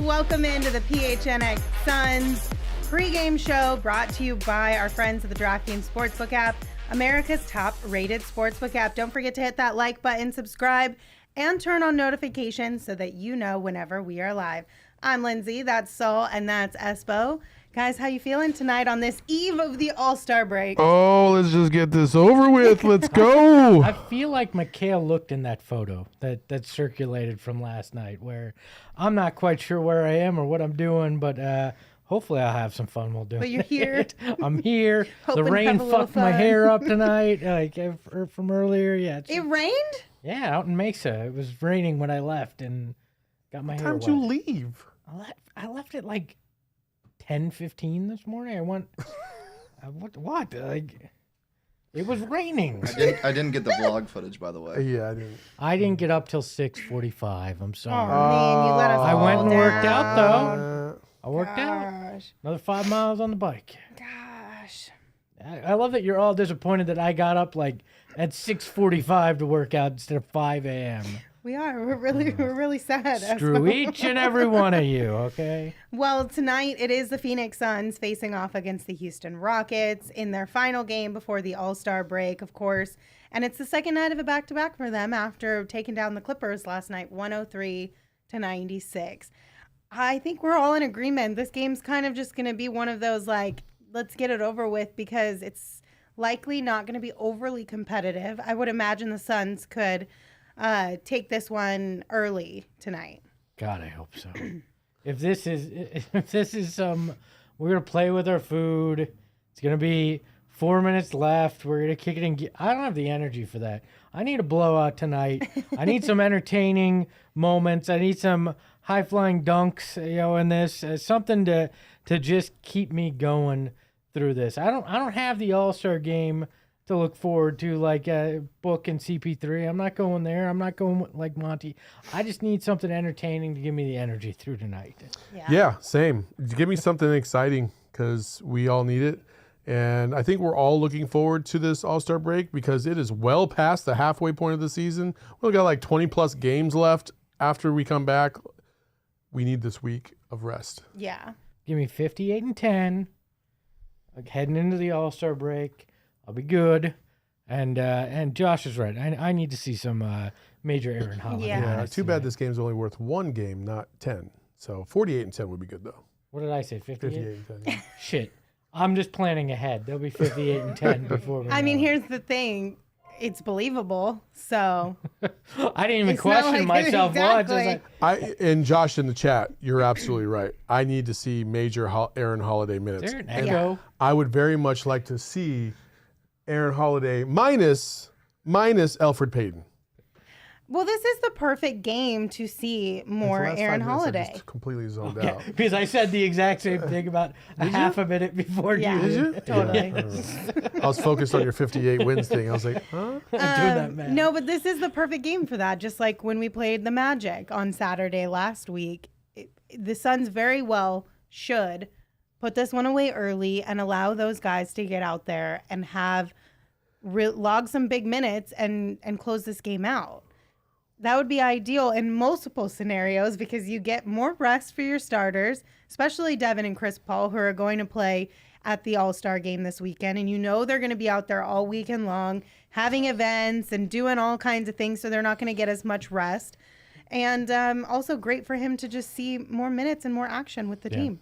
Welcome into the PHNX Suns pregame show brought to you by our friends at the DraftKings Sportsbook app, America's top-rated sportsbook app. Don't forget to hit that like button, subscribe, and turn on notifications so that you know whenever we are live. I'm Lindsay, that's Saul, and that's Espo. Guys, how you feeling tonight on this eve of the All-Star break? Oh, let's just get this over with. Let's go. I feel like Mikal looked in that photo that circulated from last night where I'm not quite sure where I am or what I'm doing, but hopefully I'll have some fun while doing But you're it. here. I'm here. Hoping The to rain have a little fucked my fun. hair up tonight, from earlier. Yeah, It rained? yeah, out in Mesa. It was raining when I left and got my hair How'd wet. you leave? I left at like 10:15 this morning. I went. What? Like, it was raining. I didn't get the vlog footage, by the way. Yeah, I didn't. I didn't get up till 6:45. I'm Oh, sorry. man, you let us I all went and worked down. out, though. I worked out. Gosh. Another 5 miles on the bike. Gosh. I love that you're all disappointed that I got up like at 6:45 to work out instead of 5 a.m. We are. We're really sad. Screw Espo. each and every one of you, okay? Well, tonight it is the Phoenix Suns facing off against the Houston Rockets in their final game before the All-Star break, of course. And it's the second night of a back-to-back for them after taking down the Clippers last night, 103-96. I think we're all in agreement. This game's kind of just going to be one of those, like, let's get it over with because it's likely not going to be overly competitive. I would imagine the Suns could take this one early tonight. God, I hope so. If this is we're gonna play with our food. It's gonna be 4 minutes left. We're gonna kick it in. I don't have the energy for that. I need a blowout tonight. I need some entertaining moments. I need some high flying dunks, in this something to just keep me going through this. I don't have the All-Star game to look forward to, like Book and CP3. I'm not going there. I'm not going like Monty. I just need something entertaining to give me the energy through tonight. Yeah, same. Give me something exciting because we all need it. And I think we're all looking forward to this All-Star break because it is well past the halfway point of the season. We've got like 20-plus games left after we come back. We need this week of rest. Yeah. Give me 58-10, like heading into the All-Star break. I'll be good. And Josh is right. I need to see some major Aaron Holiday. Yeah. Yeah, minutes too bad tonight. this game's only worth one game, not 10. So 48-10 would be good, though. What did I say, 58? 58-10. Yeah. Shit. I'm just planning ahead. There'll be 58-10 before we I mean, know it. here's the thing. It's believable. So I didn't even It's not question like- myself once. I was Exactly. like, And Josh in the chat, you're absolutely right. I need to see major Aaron Holiday is minutes. there an And echo? I would very much like to see Aaron Holiday minus Elfrid Payton. well, this is the perfect game to see more The last Aaron 5 minutes, I Holiday. just completely zoned Yeah, out. because I said the exact same thing about a half a minute before Yeah. you Did did. you? Totally. I was focused on your 58 wins thing. I was like, huh? I'm doing that, man. No, but this is the perfect game for that. Just like when we played the Magic on Saturday last week, the Suns very well should put this one away early and allow those guys to get out there and have log some big minutes and close this game out. That would be ideal in multiple scenarios because you get more rest for your starters, especially Devin and Chris Paul, who are going to play at the All-Star game this weekend. And you know they're going to be out there all weekend long having events and doing all kinds of things, so they're not going to get as much rest. And also great for him to just see more minutes and more action with the team.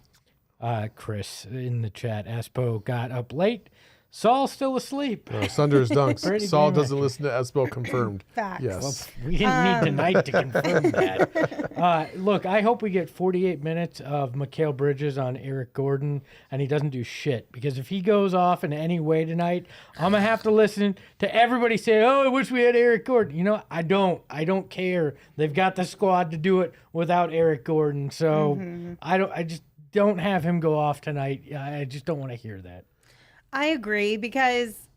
Chris in the chat, Espo got up late. Saul's still asleep. Sunders dunks. Pretty Saul game doesn't listen to Espo confirmed. Facts. Yes. We didn't need tonight to confirm that. Look, I hope we get 48 minutes of Mikal Bridges on Eric Gordon, and he doesn't do shit. Because if he goes off in any way tonight, I'm going to have to listen to everybody say, oh, I wish we had Eric Gordon. You know, I don't care. They've got the squad to do it without Eric Gordon. So I just don't have him go off tonight. I just don't want to hear that. I agree because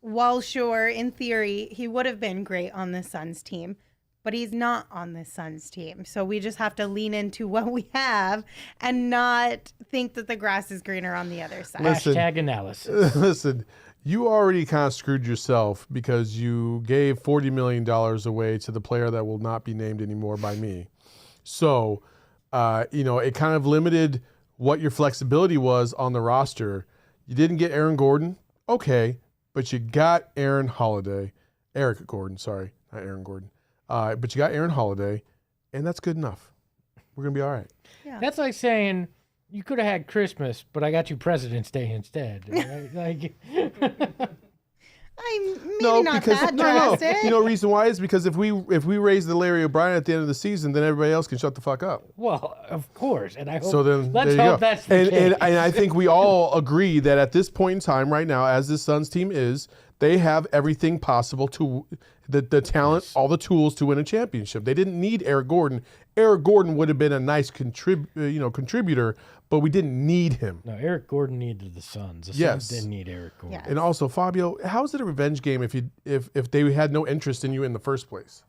while sure, in theory, he would have been great on the Suns team, but he's not on the Suns team. So we just have to lean into what we have and not think that the grass is greener on the other side. Listen. Hashtag analysis. Listen, you already kind of screwed yourself because you gave $40 million away to the player that will not be named anymore by me. So it kind of limited what your flexibility was on the roster. You didn't get Aaron Gordon, okay, but you got Eric Gordon, sorry, not Aaron Gordon. But you got Aaron Holiday, and that's good enough. We're gonna be all right. Yeah. That's like saying you could have had Christmas, but I got you President's Day instead. Right? Not that drastic. Reason why is because if we raise the Larry O'Brien at the end of the season, then everybody else can shut the fuck up. Well, of course, and I hope. So then, let's there you hope go. that's the case. And I think we all agree that at this point in time, right now, as this Suns team is, they have everything possible to the talent, all the tools to win a championship. They didn't need Eric Gordon. Eric Gordon would have been a nice contributor, but we didn't need him. No, Eric Gordon needed the Suns. The Yes. Suns didn't need Eric Gordon. Yes. And also, Fabio, how is it a revenge game if they had no interest in you in the first place?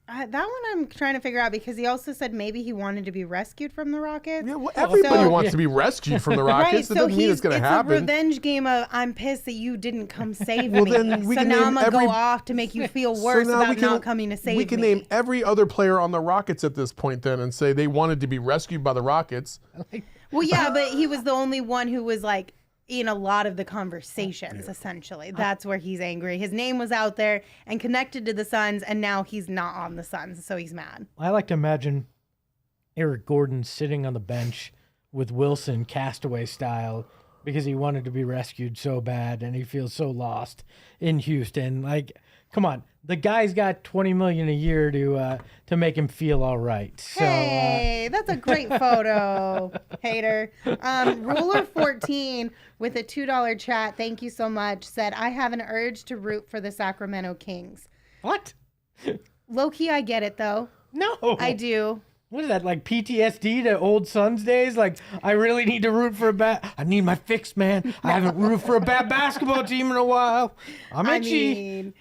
That one I'm trying to figure out because he also said maybe he wanted to be rescued from the Rockets. Yeah, well, everybody So- wants to be rescued from the Rockets. Right, That doesn't mean it's going to happen. a revenge game of I'm pissed that you didn't come save Well, me. then we So can now name I'm gonna every- go off to make you feel So worse now about not coming to save me. We can name every other player on the Rockets at this point then and say they wanted to be rescued by the Rockets. Well, yeah, but he was the only one who was like in a lot of the conversations, essentially. That's where he's angry. His name was out there and connected to the Suns, and now he's not on the Suns, so he's mad. I like to imagine Eric Gordon sitting on the bench with Wilson, Castaway style, because he wanted to be rescued so bad and he feels so lost in Houston. Like, come on, the guy's got $20 million a year to make him feel all right. So, Hey, that's a great photo, hater. Ruler 14 with a $2 chat, thank you so much, said, I have an urge to root for the Sacramento Kings. what? Low-key, I get it, though. No, I do. What is that, like PTSD to old Suns days? Like, I really need to root for I need my fix, man. I haven't rooted for a bad basketball team in a while. I'm itchy.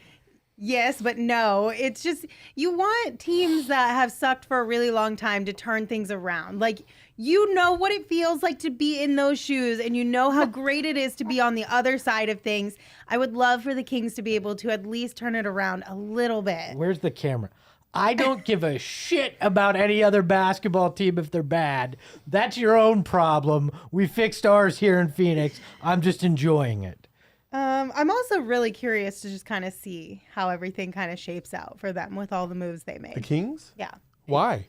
Yes, but no. It's just, you want teams that have sucked for a really long time to turn things around. Like, you know what it feels like to be in those shoes, and you know how great it is to be on the other side of things. I would love for the Kings to be able to at least turn it around a little bit. Where's the camera? I don't give a shit about any other basketball team if they're bad. That's your own problem. We fixed ours here in Phoenix. I'm just enjoying it. I'm also really curious to just kind of see how everything kind of shapes out for them with all the moves they The made. Kings? Yeah. Why?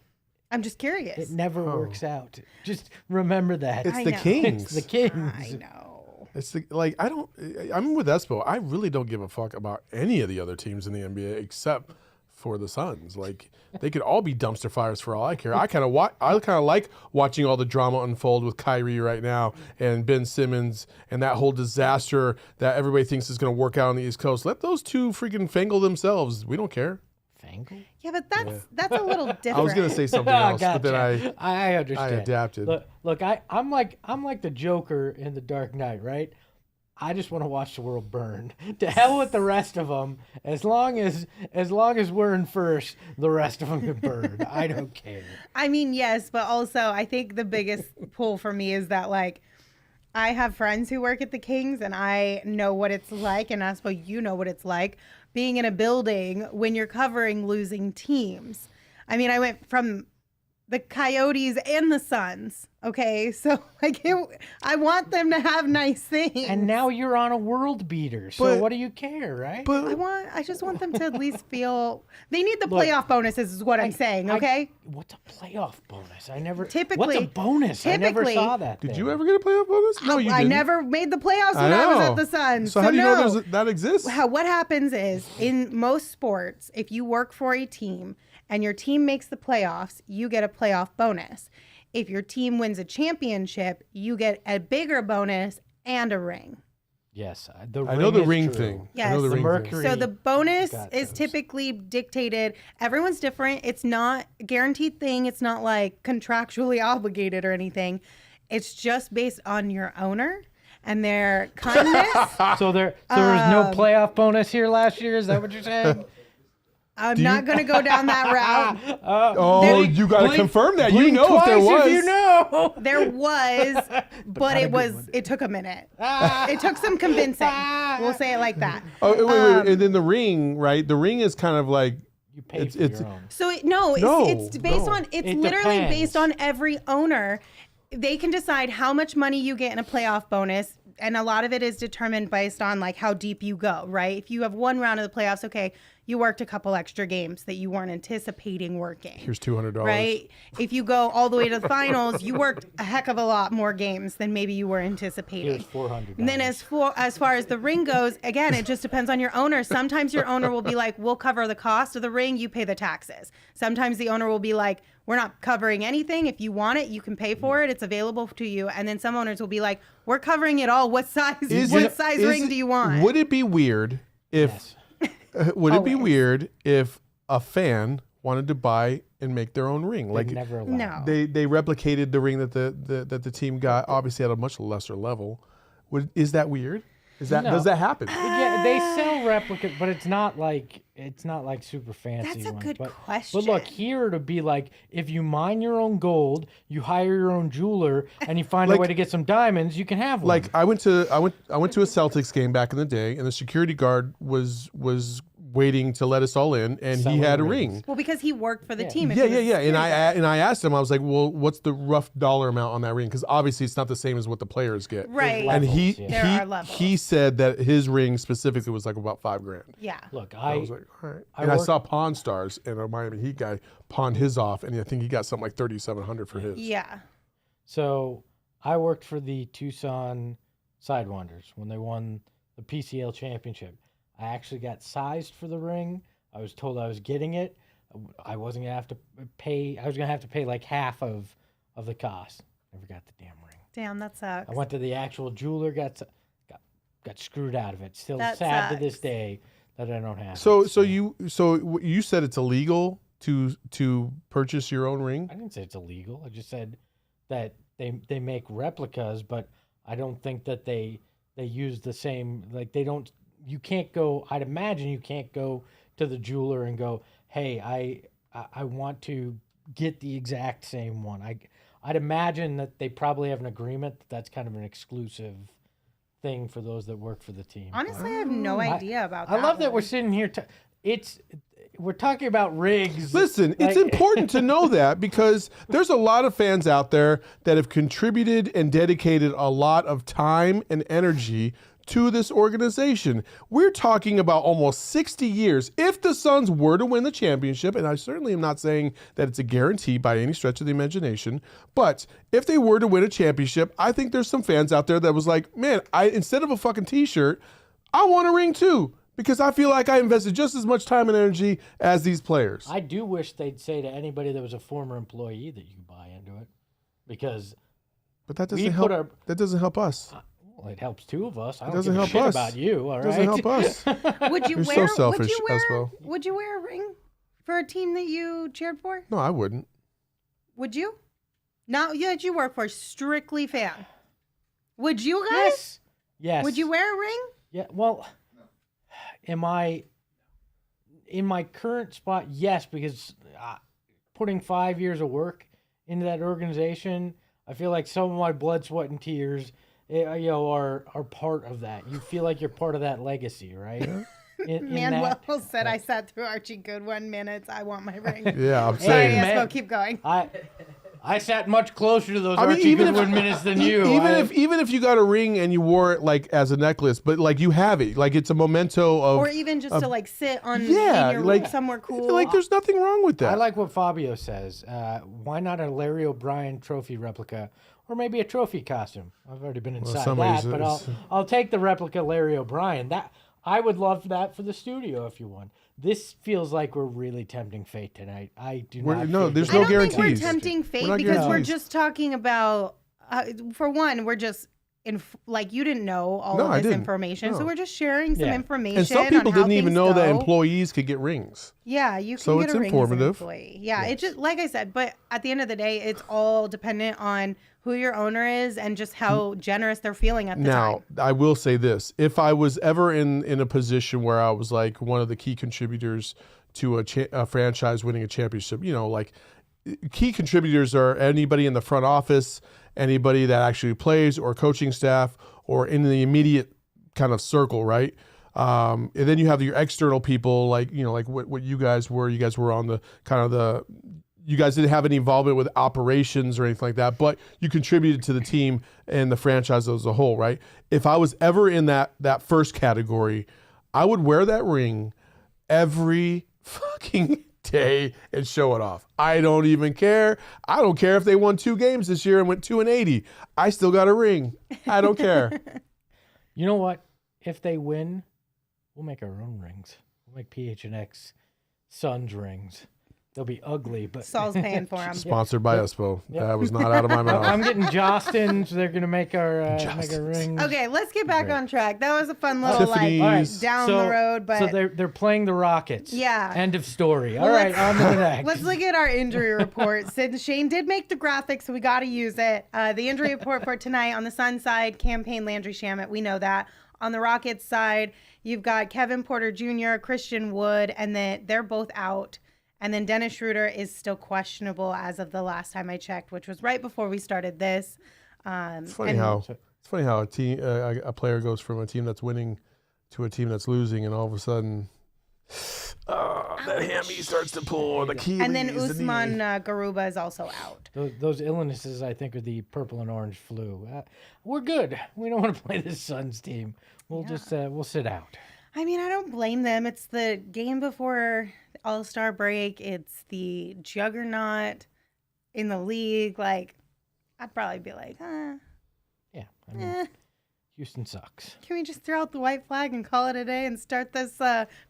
I'm just curious. It never works out. Just remember that. It's I the know. Kings. It's the Kings. I know. It's I'm with Espo. I really don't give a fuck about any of the other teams in the NBA except for the Suns. Like, they could all be dumpster fires for all I care. I kind of like watching all the drama unfold with Kyrie right now and Ben Simmons and that whole disaster that everybody thinks is going to work out on the East Coast. Let those two freaking fangle themselves. We don't care. Fangle? Yeah, but that's a little different. I was going to say something else, but then I understand. I adapted. Look, I'm like the Joker in The Dark Knight, right? I just want to watch the world burn. To hell with the rest of them. As long as we're in first, the rest of them can burn. I don't care. I mean, yes, but also I think the biggest pull for me is that, like, I have friends who work at the Kings, and I know what it's like, and I suppose you know what it's like, being in a building when you're covering losing teams. I mean, I went from the Coyotes and the Suns. Okay, so like I want them to have nice things. And now you're on a world beater. So what do you care, right? But I just want them to at least feel they need the playoff bonuses is what I'm saying, okay? What's a playoff bonus? I never Typically- What's a bonus? I never typically- saw that. did thing. you ever get a playoff bonus? No, you I didn't. never made the playoffs I when I was know. at the Suns. So how do you no. know that exists? What happens is in most sports, if you work for a team and your team makes the playoffs, you get a playoff bonus. If your team wins a championship, you get a bigger bonus and a ring. Yes, I know the is ring true. thing. Yes. I know the The ring Mercury- thing. So the bonus Got is those. typically dictated. Everyone's different. It's not a guaranteed thing. It's not like contractually obligated or anything. It's just based on your owner and their kindness. So there was no playoff bonus here last year. Is that what you're saying? I'm not going to go down that route. Oh, you got to blink- confirm that. You Blink know if there twice was. if you know. There was, but it took a minute. It took some convincing. We'll say it like that. Oh, wait. And then the ring, right? The ring is kind of like You pay It's- for it's- your own. So it's based no. on it's It literally depends. based on every owner. They can decide how much money you get in a playoff bonus, and a lot of it is determined based on like how deep you go, right? If you have one round of the playoffs, okay, you worked a couple extra games that you weren't anticipating working. Here's $200. Right? If you go all the way to the finals, you worked a heck of a lot more games than maybe you were anticipating. Here's $400. And then as far as the ring goes, again, it just depends on your owner. Sometimes your owner will be like, we'll cover the cost of the ring, you pay the taxes. Sometimes the owner will be like, we're not covering anything. If you want it, you can pay for it. It's available to you. And then some owners will be like, we're covering it all. What size ring do you want? Would it be weird if Yes. would it be Always. weird if a fan wanted to buy and make their own ring? Like Like never allowed. No. they replicated the ring that the team got, obviously at a much lesser level. Is that weird? No. Does that happen? Yeah, they sell replicas, but it's not like super fancy. That's a ones. good But question. look, here to be like, if you mine your own gold, you hire your own jeweler, and you find a way to get some diamonds, you can have one. Like I went to a Celtics game back in the day, and the security guard was waiting to let us all in, and he Selling had a rings. ring. Well, because he worked for the team. If Yeah, he was yeah, yeah. a And I asked him, I was like, well, what's the rough dollar amount on that ring? Because obviously it's not the same as what the players get. Right. And Levels, yeah. There are levels. he said that his ring specifically was like about $5,000. Yeah. look, I was like, all right. I And I worked- saw Pawn Stars, and a Miami Heat guy pawned his off, and I think he got something like $3,700 for his. Yeah. So I worked for the Tucson Sidewinders when they won the PCL championship. I actually got sized for the ring. I was told I was getting it. I wasn't gonna have to pay. I was gonna have to pay like half of the cost. Never got the damn ring. Damn, that sucks. I went to the actual jeweler. Got screwed out of it. Still That sad to this sucks. day that I don't have. So it. you said it's illegal to purchase your own ring? I didn't say it's illegal. I just said that they make replicas, but I don't think that they use the same, like they don't. You can't go. I'd imagine you can't go to the jeweler and go, "Hey, I want to get the exact same one." I'd imagine that they probably have an agreement that that's kind of an exclusive thing for those that work for the team. Honestly, I have no idea about that. I love that one. we're sitting here. We're talking about rigs. Listen, it's Like- important to know that because there's a lot of fans out there that have contributed and dedicated a lot of time and energy to this organization. We're talking about almost 60 years. If the Suns were to win the championship, and I certainly am not saying that it's a guarantee by any stretch of the imagination, but if they were to win a championship, I think there's some fans out there that was like, man, instead of a fucking t-shirt, I want a ring too. Because I feel like I invested just as much time and energy as these players. I do wish they'd say to anybody that was a former employee that you can buy into it, because But that we doesn't put help. That doesn't help us. well, it helps two of us. I don't doesn't give a help shit us. about you. All It right, doesn't help us. Would you You're wear? so selfish, would you wear? Espo. Would you wear a ring for a team that you cheered for? No, I wouldn't. Would you? Not that you work for, strictly fan. Would you guys? Yes. Would you wear a ring? Yeah. Well, am I in my current spot? Yes, because putting 5 years of work into that organization, I feel like some of my blood, sweat, and tears, are part of that. You feel like you're part of that legacy, right? In Manuel that- said I sat through Archie Goodwin minutes. I want my ring. Yeah, I'm Hey, saying. Yes, man. Espo, keep going. I sat much closer to those I mean, Archie even if- Goodwin minutes than you. Even if you got a ring and you wore it like as a necklace, but like you have it, like it's a memento of. Or even just to like sit on yeah, in your like room somewhere cool. Like there's nothing wrong with that. I like what Fabio says. Why not a Larry O'Brien trophy replica, or maybe a trophy costume? I've already been inside that, somebody's- but I'll take the replica Larry O'Brien. That I would love that for the studio if you want. This feels like we're really tempting fate tonight. I do not. no, think there's that- I no don't think we're guarantees. tempting fate We're not because we're guarantees. just talking about. For one, we're just like you didn't know all No, of I this didn't. information, so No. we're just sharing some Yeah. information. and some on people how didn't even things know that go. employees could get rings. Yeah, you can So get it's a ring informative. as an employee. Yeah, it just like I said, but at the end of the day, it's all dependent on who your owner is and just how generous they're feeling at the Now, time. I will say this: if I was ever in a position where I was like one of the key contributors to a franchise winning a championship, like key contributors are anybody in the front office, anybody that actually plays, or coaching staff, or in the immediate kind of circle, right? And then you have your external people, like what you guys were. You guys were on the kind of the. You guys didn't have any involvement with operations or anything like that, but you contributed to the team and the franchise as a whole, right? If I was ever in that first category, I would wear that ring every fucking day and show it off. I don't even care. I don't care if they won 2 games this year and went 2-80. I still got a ring. I don't care. You know what? If they win, we'll make our own rings. We'll make PHNX Suns rings. They'll be ugly, but Saul's paying for them. Sponsored by Espo. That was not out of my mouth. I'm getting Jostins. They're gonna make our rings. Okay, let's get back on track. That was a fun little Tiffany's. down the road, but so they're playing the Rockets. Yeah. End of story. All right, on to the next. Let's look at our injury report. Since Shane did make the graphic, so we got to use it. The injury report for tonight on the Suns side, campaign Landry Shamet. We know that. On the Rockets side, you've got Kevin Porter Jr., Christian Wood, and then they're both out. And then Dennis Schroeder is still questionable as of the last time I checked, which was right before we started this. It's funny how a player goes from a team that's winning to a team that's losing, and all of a sudden, that hammy starts to pull, the Achilles. And then Usman Garuba is also out. Those illnesses, I think, are the purple and orange flu. We're good. We don't want to play this Suns team. We'll just we'll sit out. I mean, I don't blame them. It's the game before the All-Star break. It's the juggernaut in the league. Like, I'd probably be like, Yeah, I mean, Houston sucks. Can we just throw out the white flag and call it a day and start this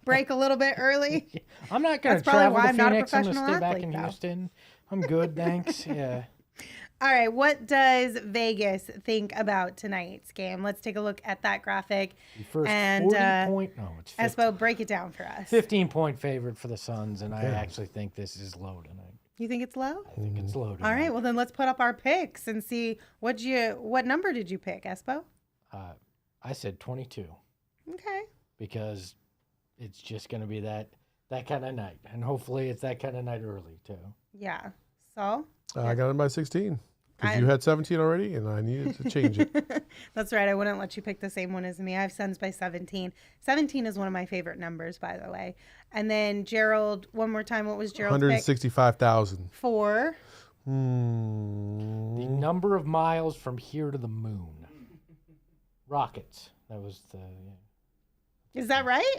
break a little bit early? I'm not going to That's probably travel why to I'm not a Phoenix. I'm going to professional stay back athlete, in though. Houston. I'm good, thanks. Yeah. All right, what does Vegas think about tonight's game? Let's take a look at that graphic. The first And, 40-point, no, it's 15, Espo, break it down for us. 15-point favorite for the Suns, and I actually think this is low tonight. You think it's low? I think it's low tonight. All right, well then let's put up our picks and see what number did you pick, Espo? I said 22 Okay. because it's just going to be that kind of night, and hopefully it's that kind of night early too. Yeah. So? I got it by 16 because you had 17 already, and I needed to change it. That's right. I wouldn't let you pick the same one as me. I have Suns by 17. 17 is one of my favorite numbers, by the way. And then Gerald, one more time, what was Gerald's pick? 165,000. 4. The number of miles from here to the moon. Rockets. That was the. Is that right?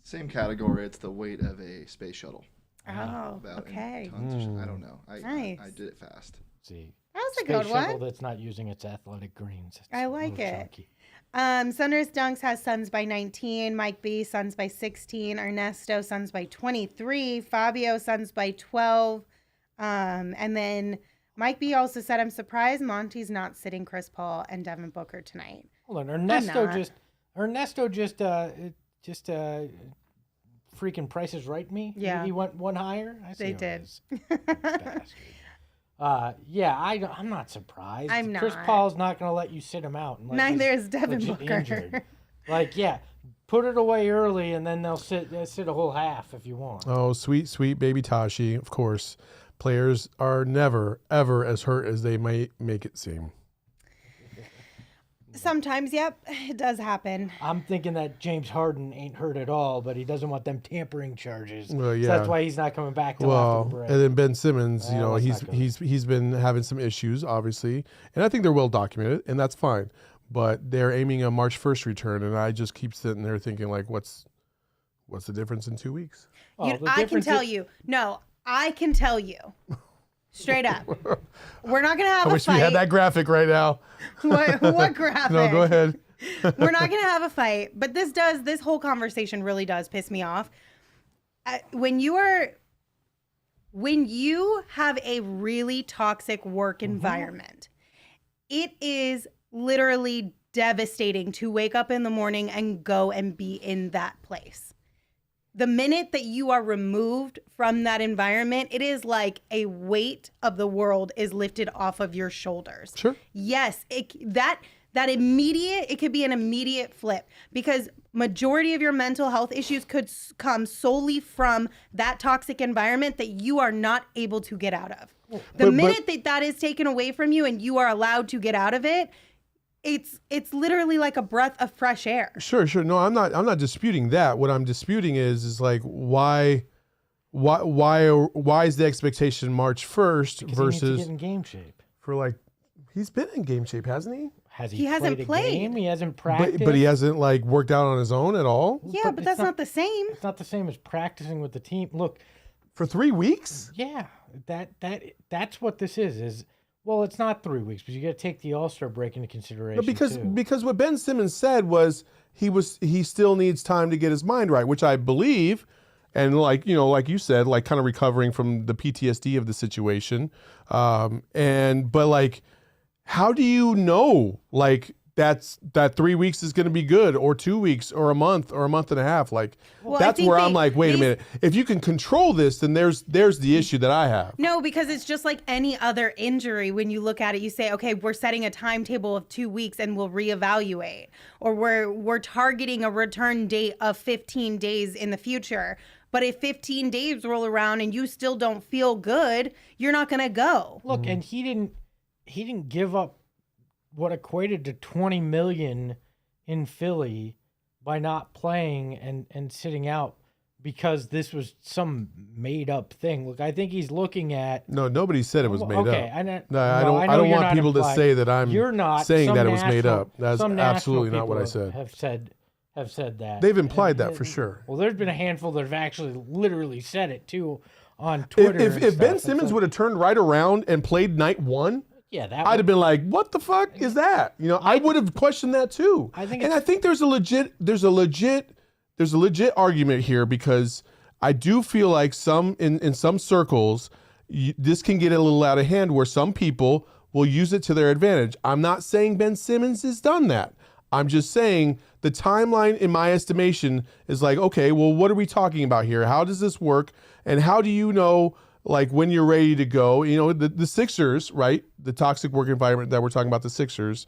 Same category. It's the weight of a space shuttle. Oh, About in okay. tons or something. I don't know. Nice. I did it fast. See. That was a Space good shuttle one. that's not using its athletic greens. It's I a like little it. chunky. Sunder's Dunks has Suns by 19. Mike B, Suns by 16. Ernesto, Suns by 23. Fabio, Suns by 12. And then Mike B also said, I'm surprised Monty's not sitting Chris Paul and Devin Booker tonight. Hold on. Ernesto not. just freaking prices right me. Yeah. He went one higher. I see They how it did. is. Bastard. I'm not surprised. I'm Chris not. Paul's not going to let you sit him out. unless Neither he's is Devin legit Booker. Injured. Like, yeah, put it away early, and then they'll sit a whole half if you want. Oh, sweet, sweet baby Tashi. Of course, players are never, ever as hurt as they might make it seem. Sometimes, yep, it does happen. I'm thinking that James Harden ain't hurt at all, but he doesn't want them tampering charges. Well, So yeah. that's why he's not coming back till after Well, the break. and then Ben Simmons, Let's not go he's been having some issues, obviously, and I think they're well documented, and that's fine. But they're aiming a March 1st return, and I just keep sitting there thinking, like, what's the difference in 2 weeks? Well, the I can difference tell is- you. No, I can tell you. Straight up. We're not going to have I a wish fight. we had that graphic right now. What graphic? No, go ahead. We're not going to have a fight, but this whole conversation really does piss me off. When you have a really toxic work environment, it is literally devastating to wake up in the morning and go and be in that place. The minute that you are removed from that environment, it is like a weight of the world is lifted off of your shoulders. Sure. Yes, that immediate, it could be an immediate flip because majority of your mental health issues could come solely from that toxic environment that you are not able to get out of. The minute that is taken away from you and you are allowed to get out of it, it's literally like a breath of fresh air. Sure. No, I'm not disputing that. What I'm disputing is like why is the expectation March 1st Because he needs to versus get in game shape. for like he's been in game shape, hasn't he? Has He hasn't played a played. game? He hasn't practiced. But he hasn't like worked out on his own at all Yeah, But but it's that's not- not the same. It's not the same as practicing with the team. Look, for 3 weeks. yeah, that's what this is. Well, it's not 3 weeks, but you got to take the All-Star break into consideration. No, too. because what Ben Simmons said was he still needs time to get his mind right, which I believe, and like you said, like kind of recovering from the PTSD of the situation, but like, how do you know like that 3 weeks is going to be good, or 2 weeks, or a month and a half? Like Well, I that's think where I'm like, wait a these- minute. If you can control this, then there's the issue that I have. No, because it's just like any other injury. When you look at it, you say, okay, we're setting a timetable of 2 weeks and we'll reevaluate, or we're targeting a return date of 15 days in the future. But if 15 days roll around and you still don't feel good, you're not going to go. Look, and he didn't give up what equated to $20 million in Philly by not playing and sitting out because this was some made up thing. Look, I think he's looking at. No, nobody said it was made okay, up. I know I don't you're want not people to implying- say that I'm you're not saying some that it was made national- up. That's some national absolutely not what I people said. have said that. They've implied And- that for sure. Well, there's been a handful that have actually literally said it too on Twitter. If and Ben stuff. It's Simmons like, would have turned right around and played night 1, yeah, that I'd have been like, "What the fuck is that?" I would have questioned that too. I think and it's- I think there's a legit argument here, because I do feel like in some circles, this can get a little out of hand, where some people will use it to their advantage. I'm not saying Ben Simmons has done that. I'm just saying the timeline, in my estimation, is like, okay, well, what are we talking about here? How does this work? And how do you know, like, when you're ready to go? The Sixers, right? The toxic work environment that we're talking about, the Sixers,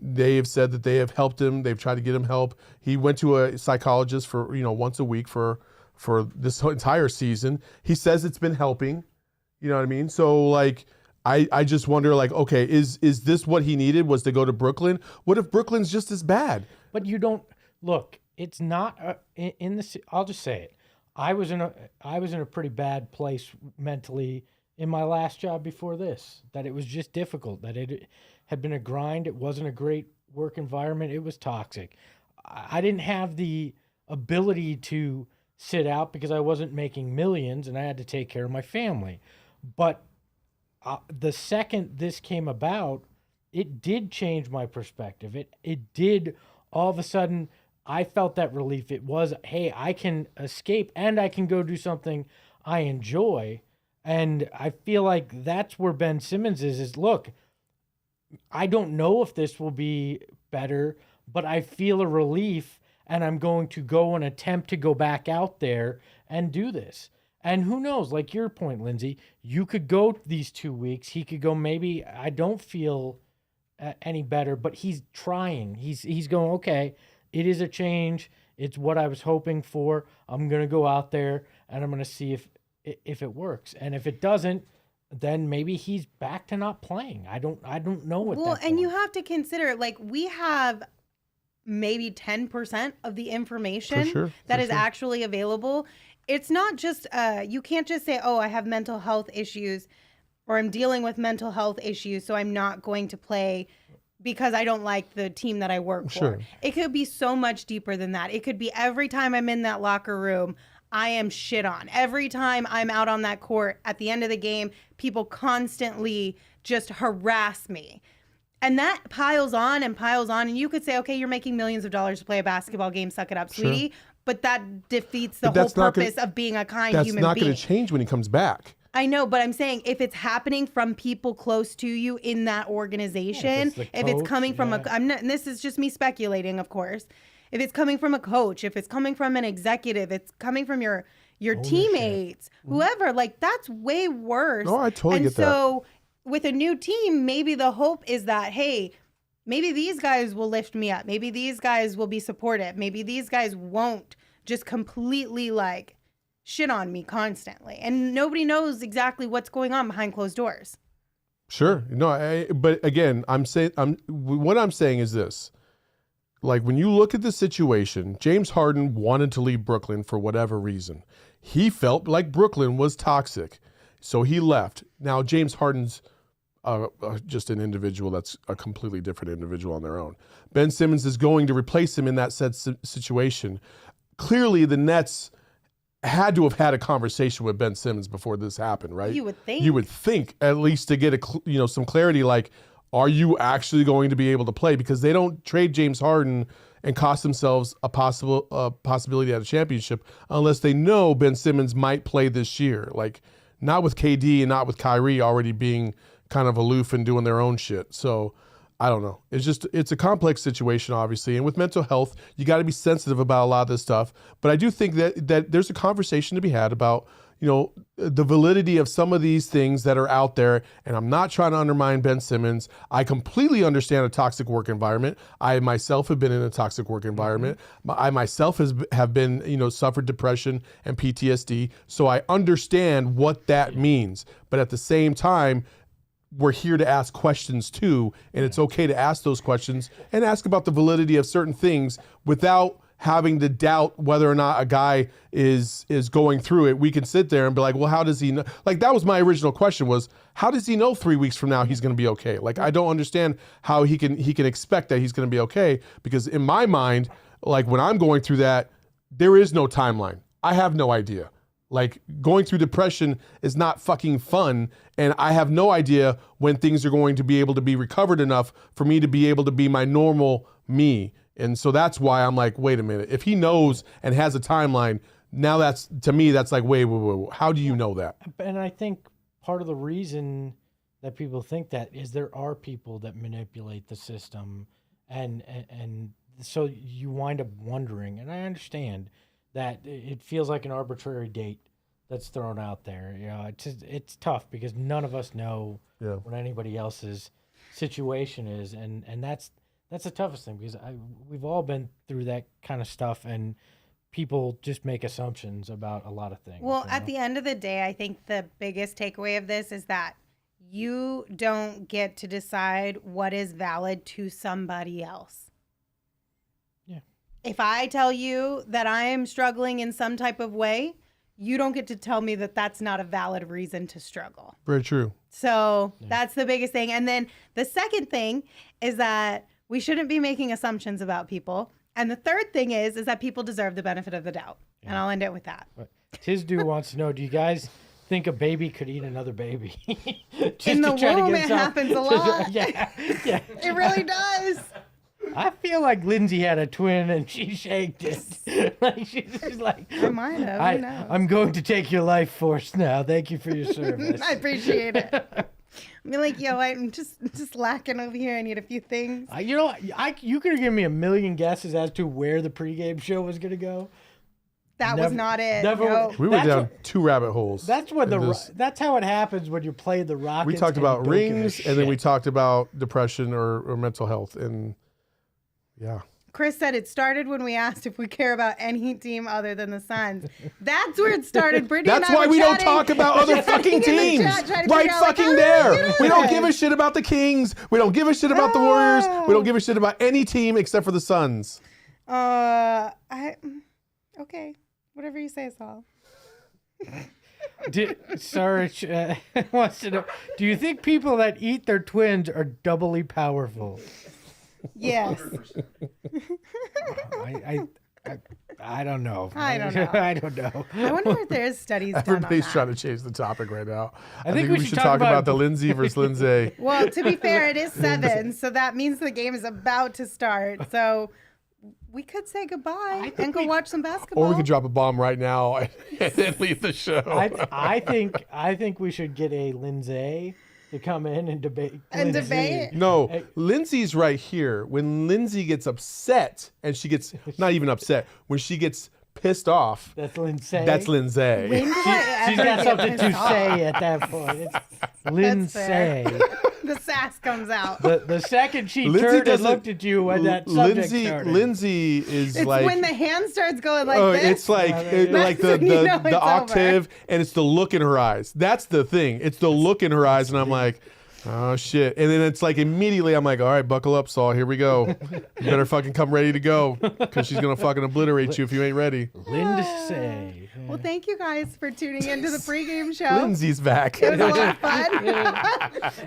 they have said that they have helped him. They've tried to get him help. He went to a psychologist for, once a week for this entire season. He says it's been helping. You know what I mean? So, like, I just wonder, like, okay, is this what he needed, was to go to Brooklyn? What if Brooklyn's just as bad? But you don't look. It's not in the. I'll just say it. I was in a pretty bad place mentally in my last job before this. That it was just difficult. That it had been a grind. It wasn't a great work environment. It was toxic. I didn't have the ability to sit out because I wasn't making millions and I had to take care of my family. But the second this came about, it did change my perspective. It did. All of a sudden, I felt that relief. It was, hey, I can escape and I can go do something I enjoy. And I feel like that's where Ben Simmons is look, I don't know if this will be better, but I feel a relief and I'm going to go and attempt to go back out there and do this. And who knows, like your point, Lindsay, you could go these 2 weeks. He could go, maybe I don't feel any better, but he's trying. He's going, okay, it is a change. It's what I was hoping for. I'm going to go out there and I'm going to see if it works. And if it doesn't, then maybe he's back to not playing. I don't know at Well, that and you point. have to consider, like, we have maybe 10% of the information that is actually available. It's not just, you can't just say, oh, I have mental health issues, or I'm dealing with mental health issues, so I'm not going to play because I don't like the team that I work for. It could be so much deeper than that. It could be every time I'm in that locker room, I am shit on. Every time I'm out on that court at the end of the game, people constantly just harass me. And that piles on and piles on. And you could say, okay, you're making millions of dollars to play a basketball game. Suck it up, sweetie. But that defeats the whole purpose of being a kind human being. That's not going to change when he comes back. I know, but I'm saying if it's happening from people close to you in that organization, if it's coming from and this is just me speculating, of course. If it's coming from a coach, if it's coming from an executive, it's coming from your teammates, whoever, like, that's way worse. Oh, I totally get that. And so with a new team, maybe the hope is that, hey, maybe these guys will lift me up. Maybe these guys will be supportive. Maybe these guys won't just completely, like, shit on me constantly. And nobody knows exactly what's going on behind closed doors. Sure. No, but again, what I'm saying is this. Like, when you look at the situation, James Harden wanted to leave Brooklyn for whatever reason. He felt like Brooklyn was toxic, so he left. Now, James Harden's just an individual that's a completely different individual on their own. Ben Simmons is going to replace him in that said situation. Clearly, the Nets had to have had a conversation with Ben Simmons before this happened, right? You would think. You would think, at least to get some clarity, like, are you actually going to be able to play? Because they don't trade James Harden and cost themselves a possibility at a championship unless they know Ben Simmons might play this year. Like, not with KD and not with Kyrie already being kind of aloof and doing their own shit. So I don't know. It's a complex situation, obviously. And with mental health, you got to be sensitive about a lot of this stuff. But I do think that there's a conversation to be had about, the validity of some of these things that are out there. And I'm not trying to undermine Ben Simmons. I completely understand a toxic work environment. I myself have been in a toxic work environment. I myself have been, suffered depression and PTSD. So I understand what that means. But at the same time, we're here to ask questions too. And it's okay to ask those questions and ask about the validity of certain things without having to doubt whether or not a guy is going through it. We can sit there and be like, well, how does he know? Like, that was my original question, was how does he know 3 weeks from now he's going to be okay? Like, I don't understand how he can expect that he's going to be okay, because in my mind, like, when I'm going through that, there is no timeline. I have no idea. Like, going through depression is not fucking fun, and I have no idea when things are going to be able to be recovered enough for me to be able to be my normal me. And so that's why I'm like, wait a minute. If he knows and has a timeline, now that's, to me, that's like, wait, how do you know that? And I think part of the reason that people think that is there are people that manipulate the system, and so you wind up wondering, and I understand that it feels like an arbitrary date that's thrown out there. It's tough because none of us know what anybody else's situation is, and that's the toughest thing, because we've all been through that kind of stuff, and people just make assumptions about a lot of things. Well, at the end of the day, I think the biggest takeaway of this is that you don't get to decide what is valid to somebody else. Yeah. If I tell you that I am struggling in some type of way, you don't get to tell me that that's not a valid reason to struggle. Very true. So that's the biggest thing. And then the second thing is that we shouldn't be making assumptions about people. And the third thing is that people deserve the benefit of the doubt. Yeah. And I'll end it with that. Tizdu wants to know, do you guys think a baby could eat another baby? In the womb, it happens a lot. Yeah. It really does. I feel like Lindsay had a twin and she shaked it. Like she's like, I might have. Who knows? I'm going to take your life force now. Thank you for your service. I appreciate it. I mean, like, I'm just lacking over here. I need a few things. You could have given me a million guesses as to where the pregame show was going to go. That was not it. We went down 2 rabbit holes. That's that's how it happens when you play the Rockets. We talked about rings, and then we talked about depression or mental health, and yeah. Chris said it started when we asked if we care about any team other than the Suns. That's where it started. Brittany That's and I why we don't talk about other fucking teams. Right fucking there. We don't give a shit about the Kings. We don't give a shit about the Warriors. We don't give a shit about any team except for the Suns. Okay. Whatever you say, Saul. Sarge wants to know, do you think people that eat their twins are doubly powerful? Yes. I don't know. I don't know. I don't know. I wonder if there's studies done on Everybody's that. trying to change the topic right now. I think we should talk about the Lindsay versus Lindsay. Well, to be fair, it is 7, so that means the game is about to start. So we could say goodbye and go watch some basketball. Or we could drop a bomb right now and then leave the show. I think we should get a Lindsay to come in and debate. No, Lindsay's right here. When Lindsay gets upset, and she gets not even upset, when she gets pissed off, that's Lindsay. That's Lindsay. She's got something to say at that point. It's Lindsay. The sass comes out. The second she turned and looked at you when that subject started. Lindsay is it's like when the hand starts going like this. It's like the octave, and it's the look in her eyes. That's the thing. It's the look in her eyes, and I'm like, Oh shit! And then it's like immediately I'm like, all right, buckle up, Saul. Here we go. You better fucking come ready to go, because she's gonna fucking obliterate you if you ain't ready. Lindsay. Well, thank you guys for tuning into the pregame show. Lindsay's back. It was a lot of fun.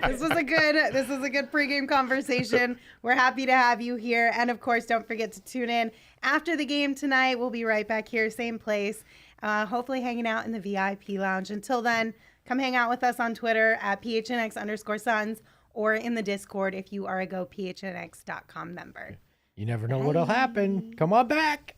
This was a good pregame conversation. We're happy to have you here, and of course, don't forget to tune in after the game tonight. We'll be right back here, same place. Hopefully, hanging out in the VIP lounge. Until then, come hang out with us on Twitter at PHNX_Suns or in the Discord if you are a GoPHNX.com member. You never know what'll happen. Come on back.